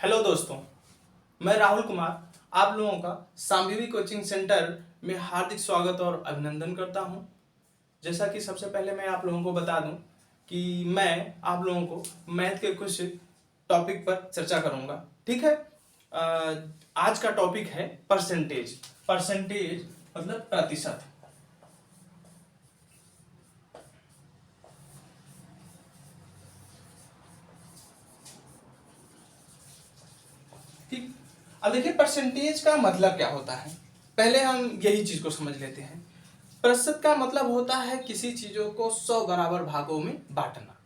Hello दोस्तों, मैं राहुल कुमार आप लोगों का सांभवी कोचिंग सेंटर में हार्दिक स्वागत और अभिनंदन करता हूं। जैसा कि सबसे पहले मैं आप लोगों को बता दूं कि मैं आप लोगों को मैथ के कुछ टॉपिक पर चर्चा करूंगा। ठीक है। आज का टॉपिक है परसेंटेज। परसेंटेज मतलब प्रतिशत। ठीक। अब देखिए परसेंटेज का मतलब क्या होता है। पहले हम यही चीज को समझ लेते हैं। प्रतिशत का मतलब होता है किसी चीजों को 100 बराबर भागों में बांटना।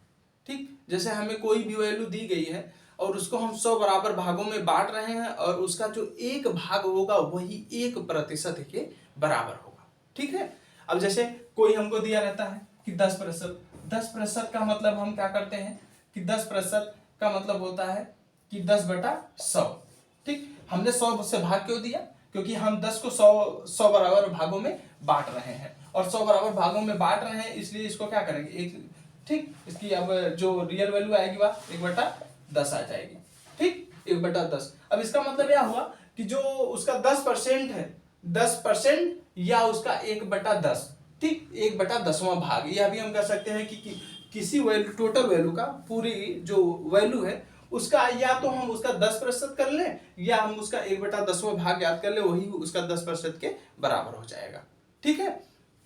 ठीक, जैसे हमें कोई भी वैल्यू दी गई है और उसको हम 100 बराबर भागों में बांट रहे हैं और उसका जो एक भाग होगा वही 1% के बराबर होगा। ठीक है। अब जैसे कोई हमको दिया रहता है कि 10%। 10% का मतलब हम क्या करते हैं कि 10% का मतलब होता है कि 10/100। ठीक, हमने 100 से भाग क्यों दिया? क्योंकि हम 10 को 100 बराबर भागों में बांट रहे हैं और 100 बराबर भागों में बांट रहे हैं, इसलिए इसको क्या करेंगे एक। ठीक, इसकी अब जो रियल वैल्यू आएगी वह 1/10 आ जाएगी। ठीक, 1/10। अब इसका मतलब यह हुआ कि जो उसका 10% है, 10% या उसका 1/10। ठीक, 1/10वां भाग, यह भी हम कह सकते हैं कि किसी वैल्यू, टोटल वैल्यू का पूरी जो वैल्यू है उसका या तो हम उसका 10% कर लें या हम उसका 1/10वां भाग याद कर ले, वही उसका 10% के बराबर हो जाएगा। ठीक है।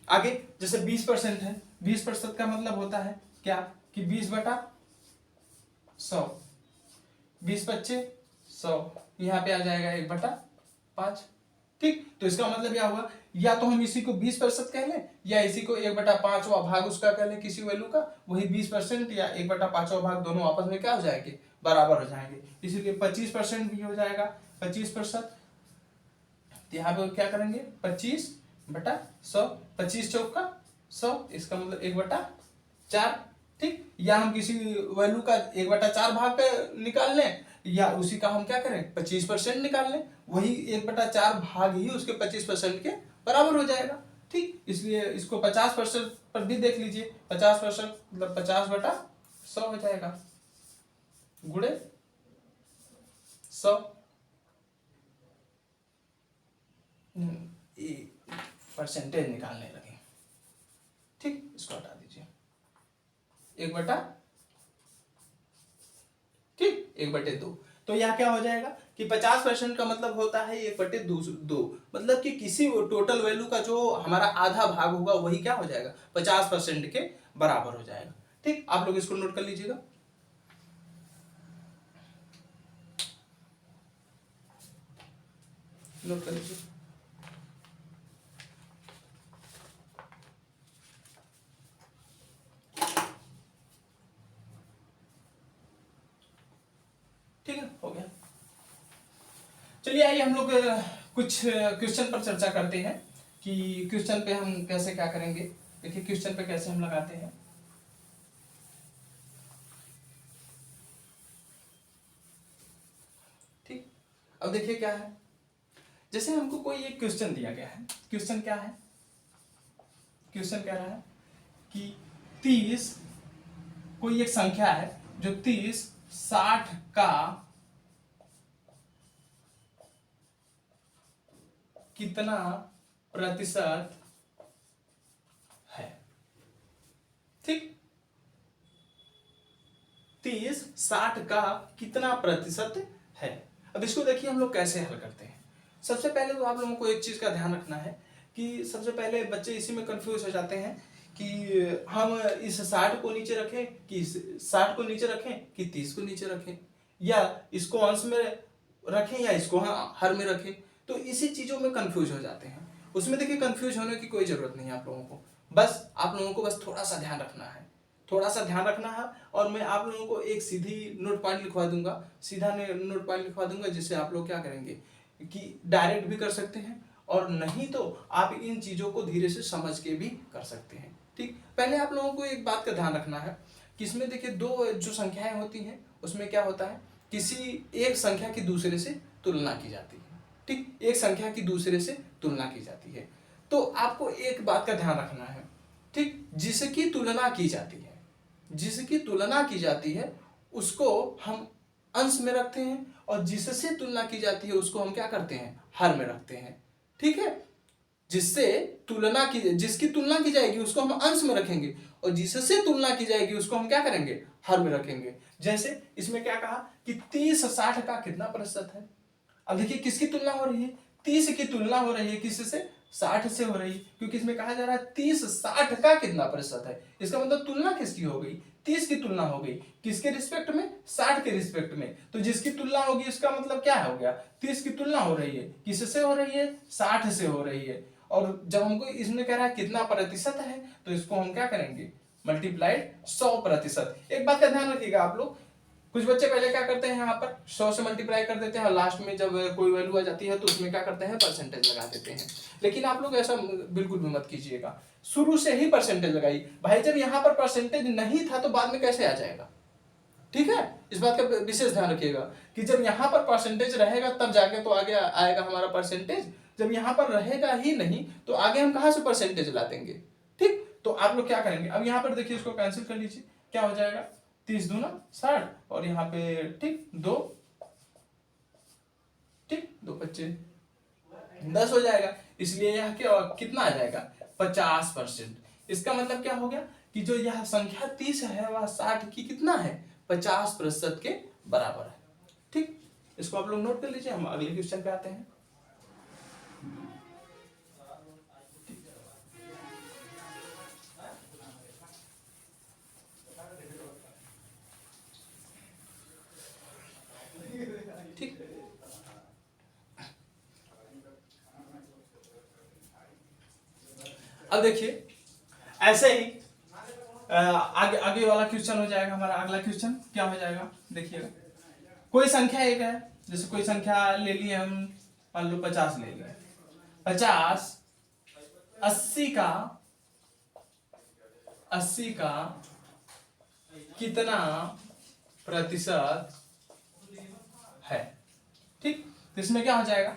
आगे जैसे 20% है। 20% का मतलब होता है क्या कि 20/100। 20×5 100, यहां पे आ जाएगा 1/5। ठीक, तो इसका मतलब क्या हुआ, या तो हम इसी को 20% कह लें या इसी को 1/5वां भाग उसका कह लें किसी वैल्यू का, वही 20% या 1/5वां भाग दोनों आपस में क्या हो जाएंगे, बराबर हो जाएंगे। इसीलिए 25% भी हो जाएगा। 25%, यहाँ पे क्या करेंगे 25/100। 25 चौका 100, इसका मतलब 1/4। ठीक, या हम किसी वैल्यू का 1/4 भाग निकाल लें या उसी का हम क्या करें 25% निकाल लें, वही 1/4 भाग ही उसके 25% के बराबर हो जाएगा। ठीक, इसलिए इसको 50% पर भी देख लीजिए। 50% मतलब 50/100 हो जाएगा गुणे 100। परसेंटेज निकालने लगे। ठीक, इसको हटा दीजिए। 1/, ठीक, 1/2। तो यह क्या हो जाएगा कि 50% का मतलब होता है 1/2। मतलब कि किसी टोटल वैल्यू का जो हमारा आधा भाग होगा वही क्या हो जाएगा 50% के बराबर हो जाएगा। ठीक, आप लोग इसको नोट कर लीजिएगा। नोट कर लीजिए। ठीक है, हो गया। चलिए आइए हम लोग कुछ क्वेश्चन पर चर्चा करते हैं कि क्वेश्चन पे हम कैसे क्या करेंगे। देखिए क्वेश्चन पे कैसे हम लगाते हैं। ठीक, अब देखिए क्या है। जैसे हमको कोई एक क्वेश्चन दिया गया है। क्वेश्चन क्या है? क्वेश्चन कह रहा है कि 30, कोई एक संख्या है जो 30 60 का कितना प्रतिशत है। ठीक, 30 60 का कितना प्रतिशत है। अब इसको देखिए हम लोग कैसे हल करते हैं। सबसे पहले तो आप लोगों को एक चीज का ध्यान रखना है कि सबसे पहले बच्चे इसी में कंफ्यूज हो जाते हैं कि हम इस 60 को नीचे रखें कि इस 60 को नीचे रखें कि 30 को नीचे रखें, या इसको अंश में रखें या इसको हर में रखें। तो इसी चीजों में कंफ्यूज हो जाते हैं। उसमें देखिए कंफ्यूज होने की कोई जरूरत नहीं है आप लोगों को। बस आप लोगों को बस थोड़ा सा ध्यान रखना है, थोड़ा सा ध्यान रखना है। और मैं आप लोगों को एक सीधी नोट पॉइंट लिखवा दूंगा, सीधा नोट पॉइंट लिखवा दूंगा, जिससे आप लोग क्या करेंगे कि डायरेक्ट भी कर सकते हैं और नहीं तो आप इन चीजों को धीरे से समझ के भी कर सकते हैं। ठीक, पहले आप लोगों को एक बात का ध्यान रखना है कि इसमें देखिए दो जो संख्याएं होती हैं उसमें क्या होता है, किसी एक संख्या की दूसरे से तुलना की जाती है। ठीक, एक संख्या की दूसरे से तुलना की जाती है। तो आपको एक बात का ध्यान रखना है। ठीक, जिसकी तुलना की जाती है, जिसकी तुलना की जाती है उसको हम अंश में रखते हैं और जिससे तुलना की जाती है उसको हम क्या करते हैं, हर में रखते हैं। ठीक है, जिसकी तुलना की जाएगी उसको हम अंश में रखेंगे, और जिससे तुलना की जाएगी उसको हम क्या करेंगे, हर में रखेंगे। जैसे इसमें क्या कहा कि 30-60 का कितना प्रतिशत है। अब देखिए किसकी तुलना हो रही है, 30 की तुलना हो रही है किससे, 60 से हो रही है, क्योंकि इसमें कहा जा रहा है 30-60 का कितना प्रतिशत है। इसका मतलब तुलना किसकी हो गई, 30 की तुलना हो गई, किसके रिस्पेक्ट में, 60 के रिस्पेक्ट में। तो जिसकी तुलना होगी इसका मतलब क्या हो गया, 30 की तुलना हो रही है, किससे हो रही है, 60 से हो रही है। और जब हमको इसमें कह रहा है कितना प्रतिशत है, तो इसको हम क्या करेंगे, मल्टीप्लाइड 100%। एक बात का ध्यान रखिएगा आप लोग, कुछ बच्चे पहले क्या करते हैं, यहाँ पर 100 से मल्टीप्लाई कर देते हैं और लास्ट में जब कोई वैल्यू आ जाती है तो उसमें क्या करते हैं, परसेंटेज लगा देते हैं। लेकिन आप लोग ऐसा बिल्कुल भी मत कीजिएगा, शुरू से ही परसेंटेज लगाइए। भाई जब यहाँ पर परसेंटेज नहीं था तो बाद में कैसे आ जाएगा। ठीक है, इस बात का विशेष ध्यान रखिएगा कि जब यहाँ पर परसेंटेज रहेगा तब जाके तो आगे आएगा हमारा परसेंटेज। जब यहाँ पर रहेगा ही नहीं तो आगे हम कहाँ से परसेंटेज ला देंगे। ठीक, तो आप लोग क्या करेंगे, अब यहाँ पर देखिए इसको कैंसिल कर लीजिए, क्या हो जाएगा, 30 दूना 60 और यहाँ पे ठीक 2, ठीक 2 बच्चे 10 हो जाएगा। इसलिए यह क्या कितना आ जाएगा, 50%। इसका मतलब क्या हो गया कि जो यह संख्या 30 है वह 60 की कितना है, 50% के बराबर है। ठीक, इसको आप लोग नोट कर लीजिए, हम अगले क्वेश्चन पे आते हैं। ठीक, अब देखिए ऐसे ही आगे आगे वाला क्वेश्चन हो जाएगा हमारा। अगला क्वेश्चन क्या हो जाएगा, देखिएगा कोई संख्या एक है, जैसे कोई संख्या ले लिए हम, मान लो 50 ले लिए, 50 80 का कितना प्रतिशत है। ठीक, तो इसमें क्या हो जाएगा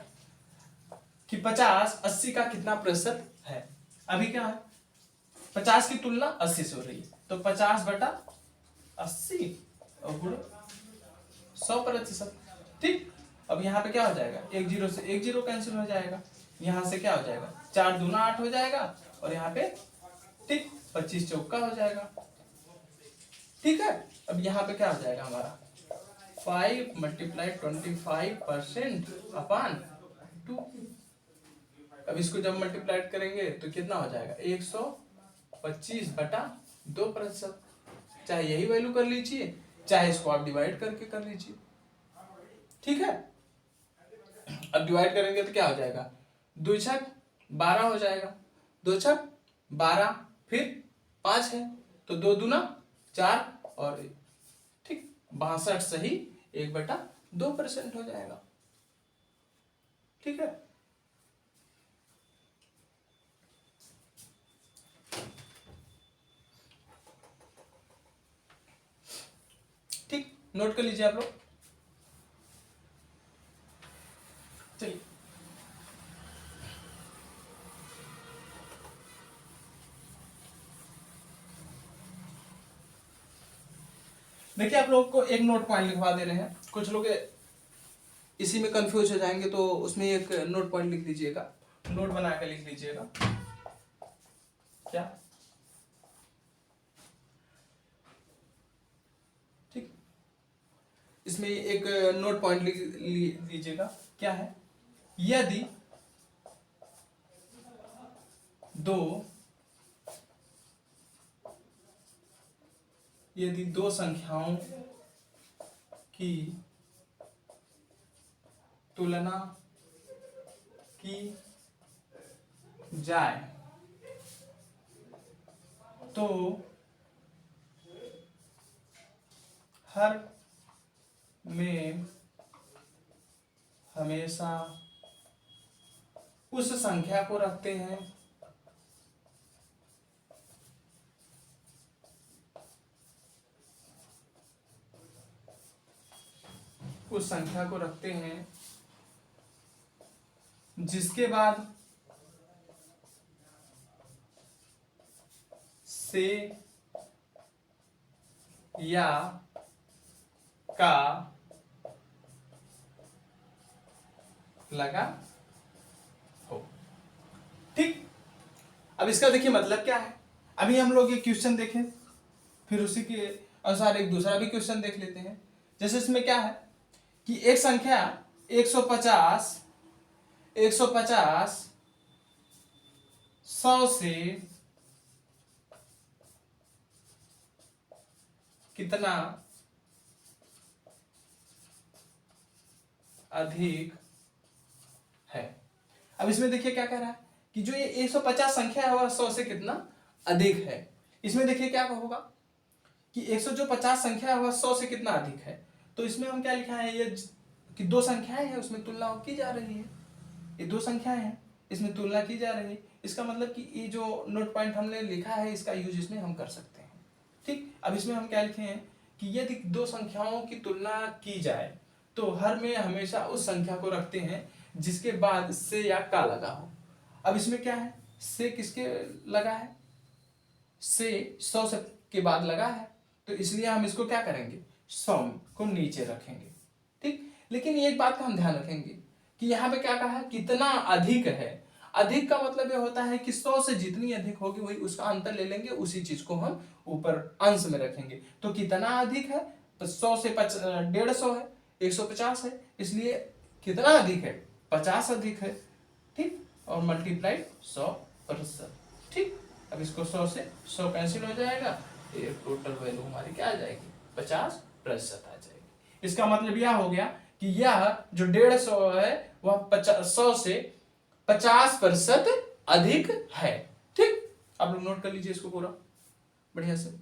कि 50-80 का कितना प्रतिशत है। अभी क्या है, 50 की तुलना 80 से हो रही है, तो 50/80 और गुणे 100%। ठीक, अब यहाँ पे क्या हो जाएगा, एक जीरो से एक जीरो कैंसिल हो जाएगा, यहाँ से क्या हो जाएगा, 4 दूना 8 हो जाएगा और यहाँ पे ठीक 25 चौका हो जाएगा। ठीक है, अब यहाँ पे क्या हो जाएगा हमारा, 5 × 25%/2। अब इसको जब मल्टीप्लाइड करेंगे तो कितना हो जाएगा, 125/2%। चाहे यही वैल्यू कर लीजिए, चाहे इसको आप डिवाइड करके कर लीजिए। ठीक है, अब डिवाइड करेंगे तो क्या हो जाएगा, 2 × 6 = 12 हो जाएगा, 2 × 6 = 12, फिर 5 है तो 2 दूना 4 और ठीक 62 सही 1/2% हो जाएगा। ठीक है, ठीक, नोट कर लीजिए आप लोग। चलिए देखिए, आप लोग को एक नोट पॉइंट लिखवा दे रहे हैं, कुछ लोग इसी में कंफ्यूज हो जाएंगे तो उसमें एक नोट पॉइंट लिख दीजिएगा, नोट बना के लिख लीजिएगा। क्या, ठीक, इसमें एक नोट पॉइंट लिख लीजिएगा, क्या है, यदि दो संख्याओं की तुलना की जाए तो हर में हमेशा उस संख्या को रखते हैं जिसके बाद से या का लगा हो। ठीक, अब इसका देखिए मतलब क्या है। अभी हम लोग ये क्वेश्चन देखें, फिर उसी के अनुसार एक दूसरा भी क्वेश्चन देख लेते हैं। जैसे इसमें क्या है कि एक संख्या 150 100 से कितना अधिक है। अब इसमें देखिए क्या कह रहा है कि जो ये 150 संख्या है वह 100 से कितना अधिक है। इसमें देखिए क्या होगा कि 100 जो 50 संख्या है वह 100 से कितना अधिक है। तो इसमें हम क्या लिखा है, ये कि दो संख्याएं हैं उसमें तुलना की जा रही है। ये दो संख्याएं हैं, इसमें तुलना की जा रही है। इसका मतलब कि ये जो नोट पॉइंट हमने लिखा है इसका यूज इसमें हम कर सकते हैं। ठीक, अब इसमें हम क्या लिखे हैं कि यदि दो संख्याओं की तुलना की जाए तो हर में हमेशा उस संख्या को रखते हैं जिसके बाद से या का लगा हो। अब इसमें क्या है, से किसके लगा है, से 100 से के बाद लगा है, तो इसलिए हम इसको क्या करेंगे, 100 को नीचे रखेंगे। ठीक, लेकिन एक बात का हम ध्यान रखेंगे कि यहाँ पे क्या कहा है, कितना अधिक है। अधिक का मतलब ये होता है कि 100 से जितनी अधिक होगी वही उसका अंतर ले लेंगे, उसी चीज को हम ऊपर अंश में रखेंगे। तो कितना अधिक है, तो 100 से 150 है, 150 है, इसलिए कितना अधिक है, 50 अधिक है। ठीक, और मल्टीप्लाइड 100%। ठीक, अब इसको 100 से 100 कैंसिल हो जाएगा, ये टोटल वैल्यू हमारी क्या आ जाएगी, 50% आ जाएगी। इसका मतलब यह हो गया कि यह जो 150 है वह 100 से 50% अधिक है। ठीक, आप लोग नोट कर लीजिए इसको पूरा बढ़िया से।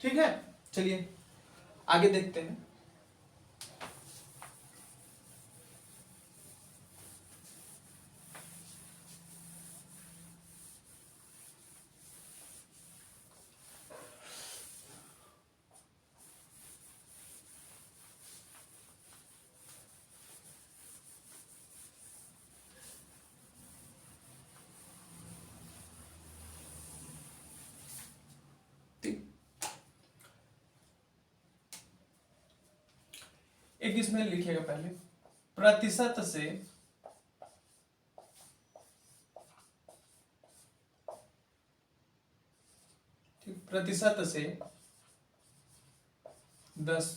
ठीक है, चलिए आगे देखते हैं। एक इसमें लिखिएगा पहले, प्रतिशत से प्रतिशत से 10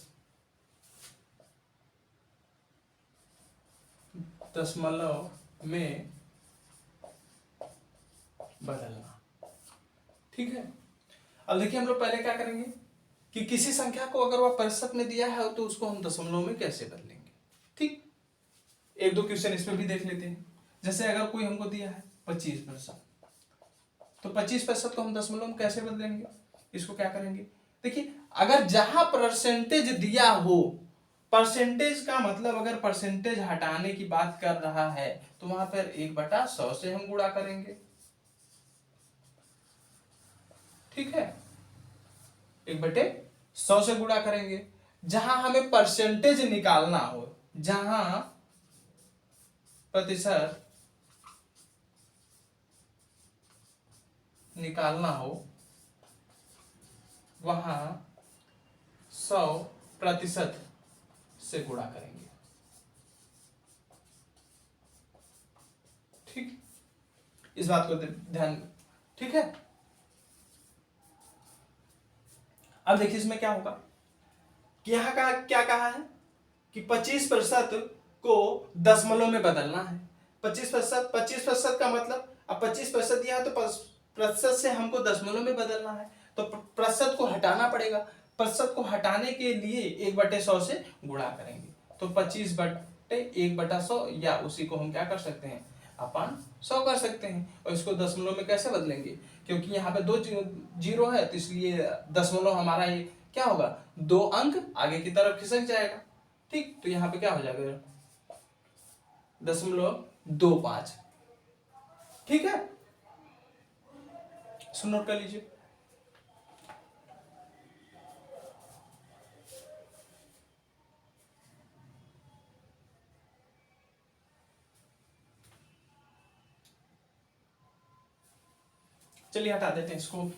दशमलव में बदलना। ठीक है, अब देखिए हम लोग पहले क्या करेंगे कि किसी संख्या को अगर वह प्रतिशत में दिया है तो उसको हम दशमलव में कैसे बदलेंगे। ठीक, एक दो क्वेश्चन इसमें भी देख लेते हैं। जैसे अगर कोई हमको दिया है 25%, तो 25% को हम दशमलव में कैसे बदलेंगे, इसको क्या करेंगे, देखिए अगर जहां परसेंटेज दिया हो, परसेंटेज का मतलब अगर परसेंटेज हटाने की बात कर रहा है तो वहां पर 1/100 से हम गुणा करेंगे। ठीक है, 1/100 से गुणा करेंगे। जहां हमें परसेंटेज निकालना हो, जहां प्रतिशत निकालना हो वहां 100% से गुणा करेंगे। ठीक, इस बात को ध्यान। ठीक है, अब देखिए इसमें क्या होगा कि यहां का क्या कहा है कि 25% को दशमलव में बदलना है। 25% का मतलब, अब 25% दिया है तो प्रतिशत से हमको दशमलव में बदलना है, तो प्रतिशत को हटाना पड़ेगा। प्रतिशत को हटाने के लिए 1/100 से गुणा करेंगे, तो 25/1/100, या उसी को हम क्या कर सकते हैं, अपन 100 कर सकते हैं। और इसको दशमलव में कैसे बदलेंगे, क्योंकि यहाँ पे 2 जीरो है तो इसलिए दशमलव हमारा ये क्या होगा, 2 अंक आगे की तरफ खिसक जाएगा। ठीक, तो यहाँ पे क्या हो जाएगा, 0.25। ठीक है, इसको नोट कर लीजिए। चलिए हटा देते हैं इसको।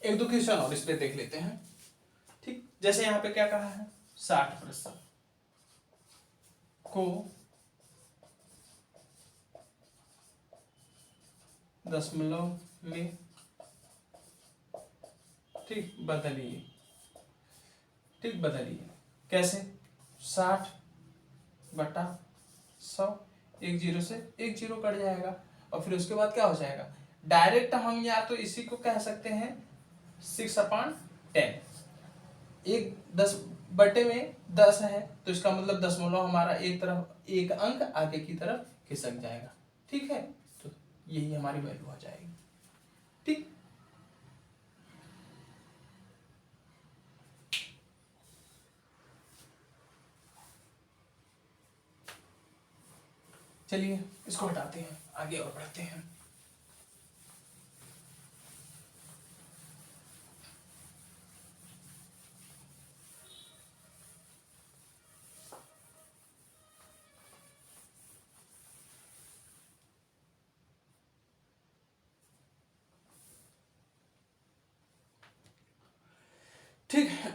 एक दो क्वेश्चन और इस पे देख लेते हैं। ठीक, जैसे यहाँ पे क्या कहा है, 60% को 10 में ठीक बदलिए। ठीक, बदलिए कैसे, 60/100, एक जीरो से एक जीरो कट जाएगा और फिर उसके बाद क्या हो जाएगा, डायरेक्ट हम या तो इसी को कह सकते हैं 6/10। एक 10/10 है तो इसका मतलब दशमलव हमारा एक तरफ, एक अंक आगे की तरफ खिसक जाएगा। ठीक है, तो यही हमारी वैल्यू आ जाएगी। ठीक, चलिए इसको हटाते हैं, आगे और बढ़ते हैं। ठीक है,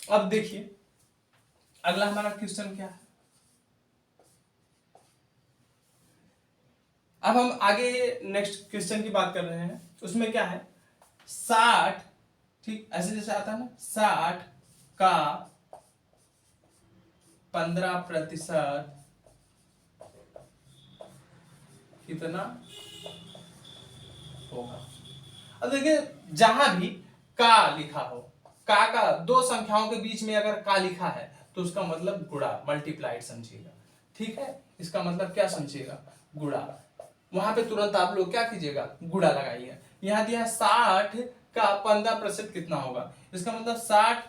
अब देखिए अगला हमारा क्वेश्चन क्या है। अब हम आगे नेक्स्ट क्वेश्चन की बात कर रहे हैं, उसमें क्या है, 60, ठीक ऐसे जैसे आता है ना, 60 का 15% कितना होगा। अब देखिए जहां भी का लिखा हो, का दो संख्याओं के बीच में अगर का लिखा है तो उसका मतलब गुणा, मल्टीप्लाइड समझिएगा। ठीक है, इसका मतलब क्या समझिएगा, गुणा। वहां पे तुरंत आप लोग क्या कीजिएगा, गुणा लगाइए। यहाँ दिया 60 का 15% कितना होगा, इसका मतलब 60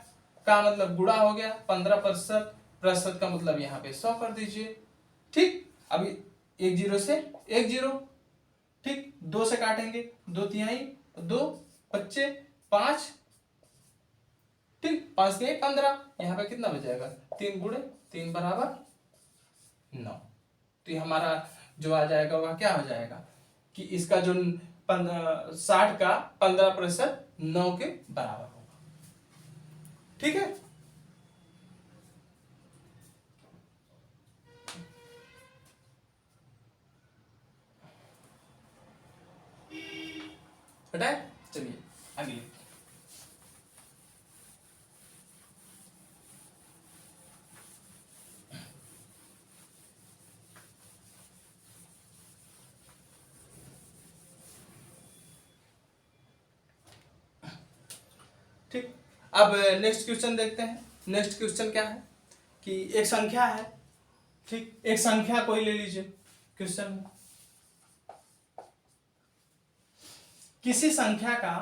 का मतलब गुणा हो गया, 15% प्रतिशत का मतलब यहाँ पे 100 कर दीजिए। ठीक, अभी एक जीरो से एक जीरो, ठीक, 2 से काटेंगे, 2 तिहाई, 2 बच्चे 5, ठीक, 5 के 15, यहाँ पे कितना बच जाएगा, 3 गुणे 3 बराबर 9। तो ये हमारा जो आ जाएगा वह क्या हो जाएगा कि इसका जो 60 का 15% 9 के बराबर होगा। ठीक है, बेटा चलिए अगली। ठीक, अब नेक्स्ट क्वेश्चन देखते हैं। नेक्स्ट क्वेश्चन क्या है कि एक संख्या है, ठीक, एक संख्या कोई ले लीजिए क्वेश्चन में, किसी संख्या का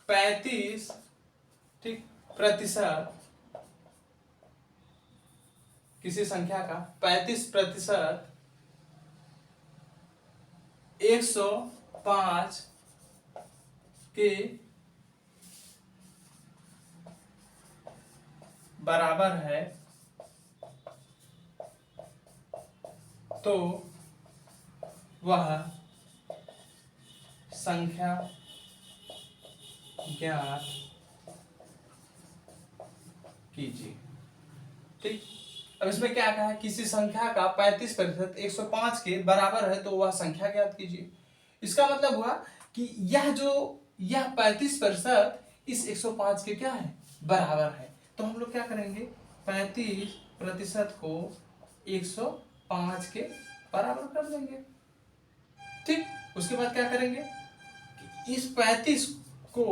35 ठीक प्रतिशत, किसी संख्या का 35% 105 के बराबर है तो वह संख्या ज्ञात कीजिए। ठीक, अब इसमें क्या कहा है, किसी संख्या का 35% 105 के बराबर है तो वह संख्या ज्ञात कीजिए। इसका मतलब हुआ कि यह 35% इस 105 के क्या है, बराबर है। तो हम लोग क्या करेंगे, 35% को 105 के बराबर कर देंगे। ठीक, उसके बाद क्या करेंगे कि इस 35 को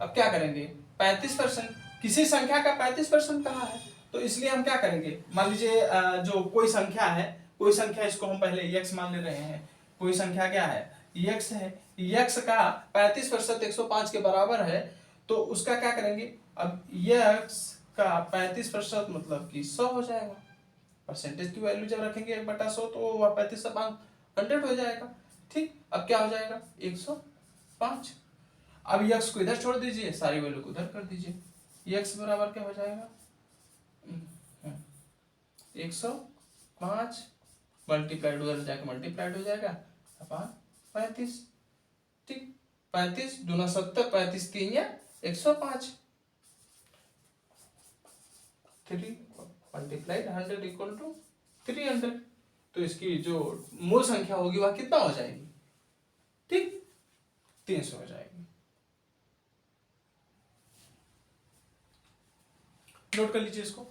अब क्या करेंगे, 35% किसी संख्या का 35% कहा है तो इसलिए हम क्या करेंगे, मान लीजिए जो कोई संख्या है, कोई संख्या इसको हम पहले x मान ले रहे हैं, कोई संख्या क्या है x है, यक्स का 35% 105 के बराबर है, तो उसका क्या करेंगे, अब यक्स का 35% मतलब कि 100 हो जाएगा। परसेंटेज की वैल्यू जब रखेंगे 1/100 तो वह 35/100 हो जाएगा। ठीक, अब क्या हो जाएगा 105। अब यक्स को इधर छोड़ दीजिए, सारी वैल्यू को उधर कर दीजिए। यक्स बराबर क्या हो जाएगा 105 मल्टीप्लाइड उधर जाके मल्टीप्लाइड हो जाएगा अपॉन 35। ठीक, 35 दूना 70, 35 3 या 105। 3 मल्टीप्लाइड 100 इक्वल टू 300। तो इसकी जो मूल संख्या होगी वह कितना हो जाएगी, ठीक 300 हो जाएगी। नोट कर लीजिए इसको।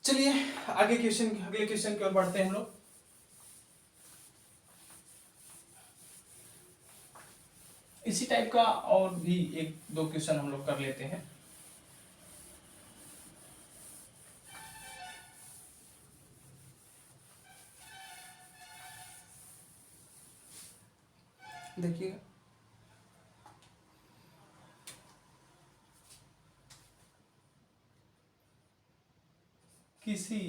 चलिए आगे क्वेश्चन, अगले क्वेश्चन की ओर बढ़ते हैं हम लोग। इसी टाइप का और भी एक दो क्वेश्चन हम लोग कर लेते हैं। देखिए किसी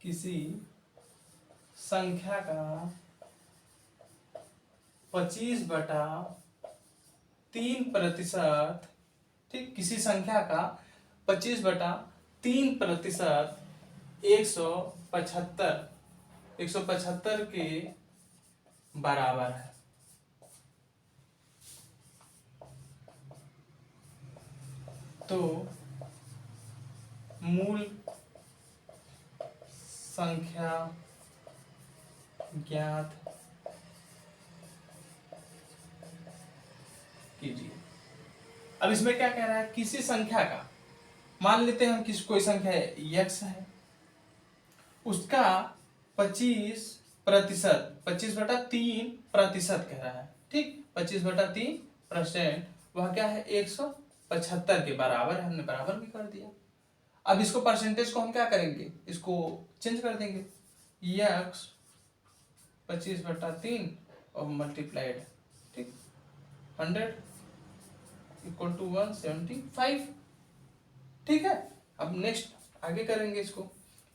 किसी संख्या का 25/3%, ठीक, किसी संख्या का 25/3% 175 के बराबर है। तो मूल संख्या ज्ञात कीजिए। अब इसमें क्या कह रहा है, किसी संख्या का, मान लेते हैं हम किसी कोई संख्या यक्स है, उसका 25%, 25/3% कह रहा है, ठीक 25/3%, वह क्या है 175 के बराबर है। हमने बराबर भी कर दिया। अब इसको परसेंटेज को हम क्या करेंगे, इसको चेंज कर देंगे, यक्स 25/3 और मल्टीप्लाइड, ठीक 100 इक्वल टू 175। ठीक है, अब नेक्स्ट आगे करेंगे इसको,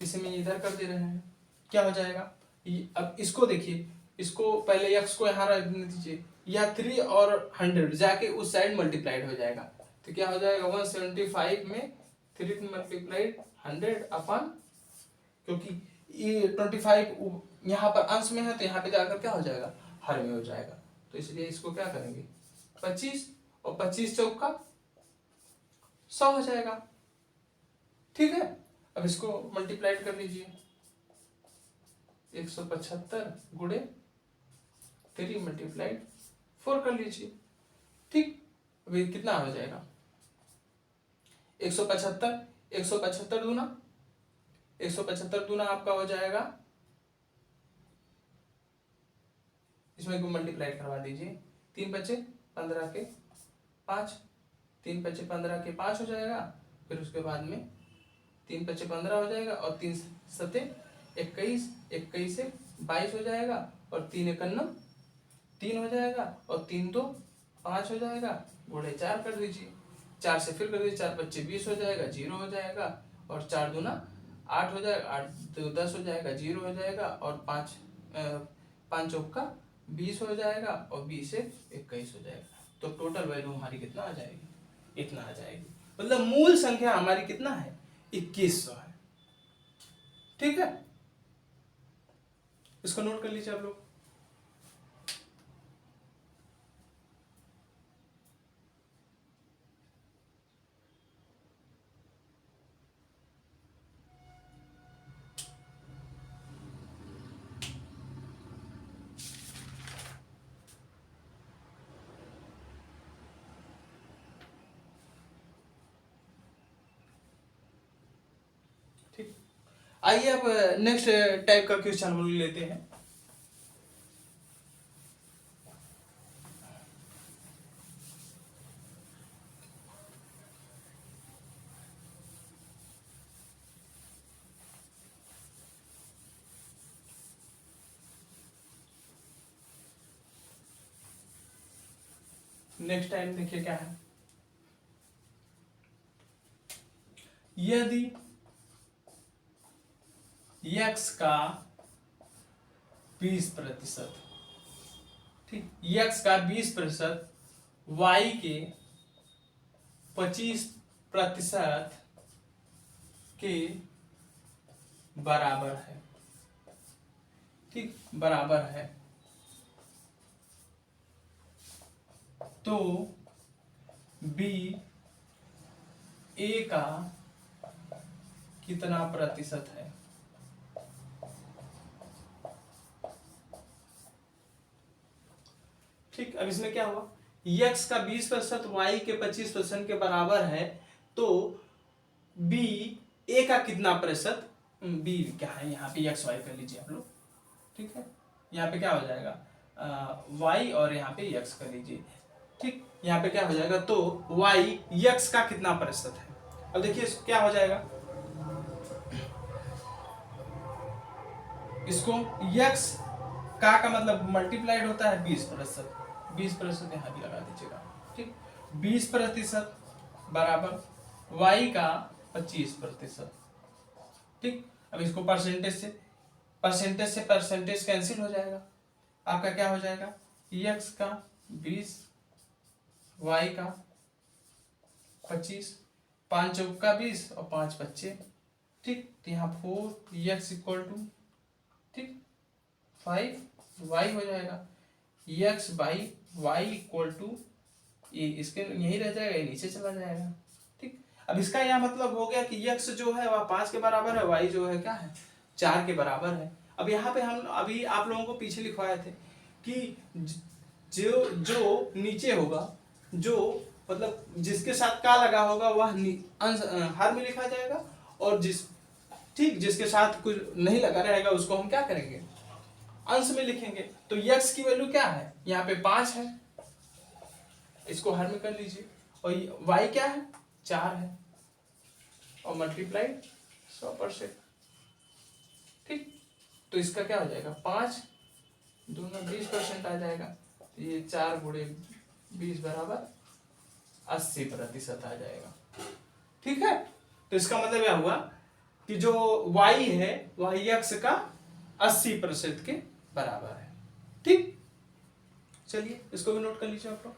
इसे में इधर कर दे रहे हैं, क्या हो जाएगा, अब इसको देखिए, इसको पहले यक्स को यहाँ रख दीजिए, या 3 और 100 जाके उस साइड मल्टीप्लाइड हो जाएगा, तो क्या हो जाएगा 175 में 3 मल्टीप्लाइड 100 अपन, क्योंकि ये 25 यहाँ पर अंश में है तो यहाँ पे जाकर क्या हो जाएगा हर में हो जाएगा, तो इसलिए इसको क्या करेंगे 25 और 25 चौका 100 हो जाएगा। ठीक है, अब इसको मल्टीप्लाइड कर लीजिए, 175 गुणे 3 मल्टीप्लाइड 4 कर लीजिए। ठीक, अभी कितना हो जाएगा 175 दूना आपका हो जाएगा, इसमें को मल्टीप्लाइड करवा दीजिए, 3 बचे 15 के 5, 3 बचे 15 के 5 हो जाएगा, फिर उसके बाद में 3 बचे 15 हो जाएगा, और 3 सते 21, 21 से 22 हो जाएगा, और 3 एकन्नम 3 हो जाएगा, और 3 दो 5 हो जाएगा, गुणे 4 कर दीजिए, 4 से फिर कर दीजिए, 4 बच्चे 20 हो जाएगा, 0 हो जाएगा, और 4 दूना 8 हो जाएगा, 8 तो 10 हो जाएगा, 0 हो जाएगा, और 5 चौका 20 हो जाएगा, और 20 से 21 हो जाएगा, तो टोटल वैल्यू हमारी कितना आ जाएगी, इतना आ जाएगी। मतलब मूल संख्या हमारी कितना है 2100 है। ठीक है, इसको नोट कर लीजिए आप लोग। ठीक, आइए अब नेक्स्ट टाइप का क्वेश्चन हम लोग लेते हैं। नेक्स्ट टाइम देखिए क्या है। यदि x का 20%, ठीक, x का 20%, y के 25% के बराबर है, ठीक, बराबर है, तो b a का कितना प्रतिशत है। ठीक, अब इसमें क्या हुआ, x का 20% y के 25% के बराबर है, तो b a का कितना प्रतिशत, b क्या है, यहाँ पे x y कर लीजिए आप लोग, ठीक है, यहाँ पे क्या हो जाएगा y और यहाँ पे x कर लीजिए, ठीक, यहाँ पे क्या हो जाएगा, तो y x का कितना प्रतिशत है। अब देखिए क्या हो जाएगा, इसको x का मतलब मल्टीप्लाइड होता है 20%, 20% यहाँ भी लगा दीजिएगा, ठीक, 20% बराबर y का 25%, ठीक। अब इसको परसेंटेज से परसेंटेज कैंसिल हो जाएगा, आपका क्या हो जाएगा, x का 20, y का 25, 5 चौक का 20 और 5 बच्चे, ठीक, तो यहाँ 4x इक्वल टू, ठीक, 5 y हो जाएगा, x by y equal to, ये इसके यही रह जाएगा, ये नीचे चला जाएगा, ठीक। अब इसका यह मतलब हो गया कि x जो है वह 5 के बराबर है, y जो है क्या है 4 के बराबर है। अब यहाँ पे हम अभी आप लोगों को पीछे लिखवाए थे कि जो नीचे होगा, जो मतलब जिसके साथ का लगा होगा वह अंश हर में लिखा जाएगा, और ठीक जिसके साथ कुछ नहीं लगा रहेगा उसको हम क्या करेंगे, अंश में लिखेंगे। तो x की वैल्यू क्या है, यहाँ पे 5 है, इसको हर में कर लीजिए, और y क्या है 4 है, और मल्टीप्लाइड 100%, ठीक। तो इसका क्या हो जाएगा, 5 दूना 20% आ जाएगा, तो ये 4 गुणे 20 बराबर 80% आ जाएगा, ठीक है। तो इसका मतलब यह हुआ कि जो y है वह x का 80% के बराबर है, ठीक। चलिए इसको भी नोट कर लीजिए आप लोग।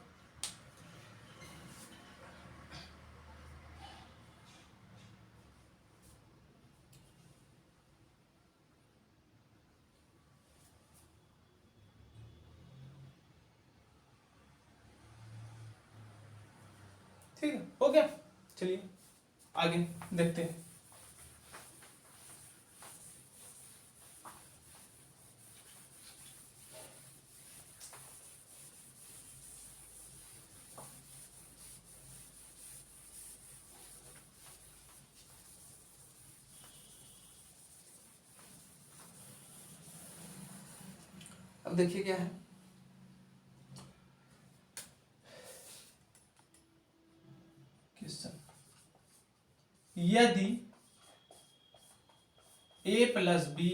ठीक है, हो गया, चलिए आगे देखते हैं। अब देखिए क्या है, यदि a प्लस बी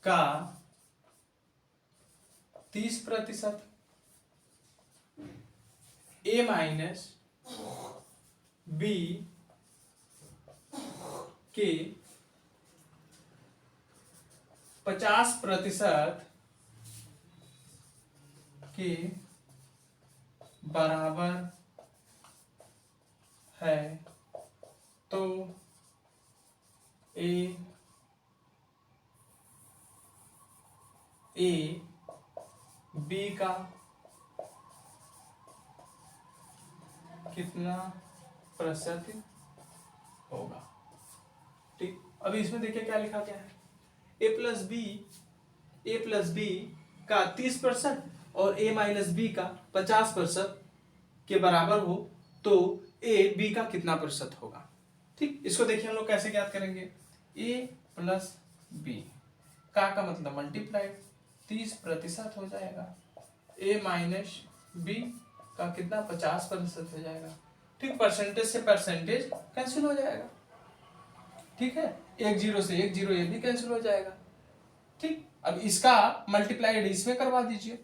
का 30%, a माइनस बी के 50% के बराबर है, तो ए बी का कितना प्रतिशत होगा, ठीक। अभी इसमें देखिए क्या लिखा गया है, ए प्लस बी का 30% और a माइनस बी का 50% के बराबर हो, तो a b का कितना प्रतिशत होगा, ठीक, इसको देखिए हम लोग कैसे ज्ञात करेंगे। a प्लस बी का मतलब मल्टीप्लाइड 30% हो जाएगा। a माइनस बी का कितना 50% हो जाएगा। ठीक, परसेंटेज से परसेंटेज कैंसिल हो जाएगा। ठीक है, एक जीरो से एक जीरो ये भी कैंसिल हो जाएगा। ठीक, अब इसका मल्टीप्लाइड इसमें करवा दीजिए,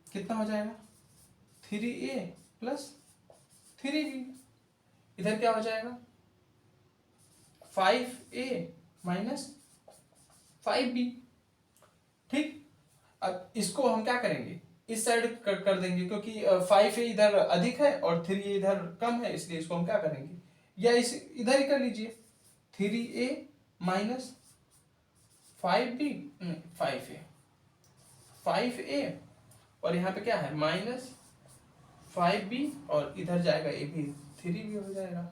कितना हो जाएगा 3a प्लस 3b। इधर क्या हो जाएगा 5a माइनस 5b। ठीक, अब इसको हम क्या करेंगे, इस साइड कर देंगे, क्योंकि 5a इधर अधिक है और 3a इधर कम है, इसलिए इसको हम क्या करेंगे, या इस इधर ही कर लीजिए 3a माइनस 5b 5a और यहाँ पे क्या है माइनस 5b और इधर जाएगा ये भी 3b हो जाएगा।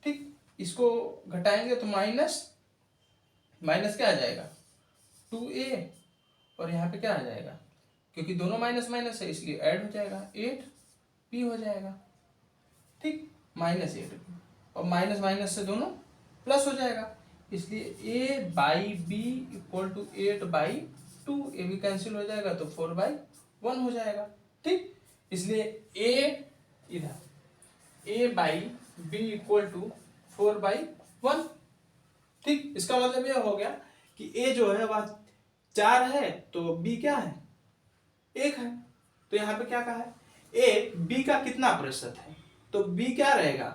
ठीक, इसको घटाएंगे तो माइनस माइनस क्या आ जाएगा 2a और यहाँ पे क्या आ जाएगा, क्योंकि दोनों माइनस माइनस है इसलिए ऐड हो जाएगा 8b हो जाएगा। ठीक, माइनस 8b और माइनस माइनस से दोनों प्लस हो जाएगा, इसलिए a by B equal to 8/2। A भी कैंसिल हो जाएगा तो 4/1 हो जाएगा। ठीक, इसलिए a इधर a by B equal to 4/1। ठीक, इसका मतलब यह हो गया कि a जो है वह 4 है तो b क्या है 1 है। तो यहाँ पे क्या कहा है a b का कितना प्रतिशत है, तो b क्या रहेगा,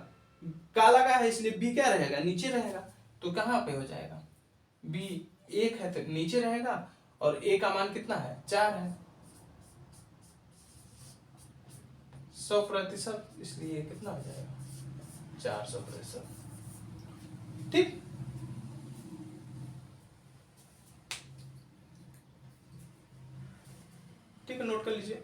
काला का है इसलिए b क्या रहेगा नीचे रहेगा, तो कहाँ पे हो जाएगा b 1 है तो नीचे रहेगा और a का मान कितना है 4 है 100%, इसलिए कितना हो जाएगा 400%। ठीक, ठीक है, नोट कर लीजिए।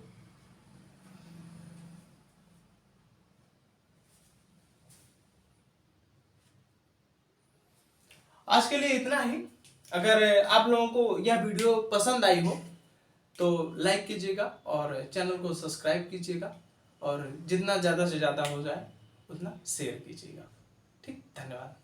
आज के लिए इतना ही। अगर आप लोगों को यह वीडियो पसंद आई हो तो लाइक कीजिएगा और चैनल को सब्सक्राइब कीजिएगा और जितना ज़्यादा से ज़्यादा हो जाए उतना शेयर कीजिएगा। ठीक, धन्यवाद।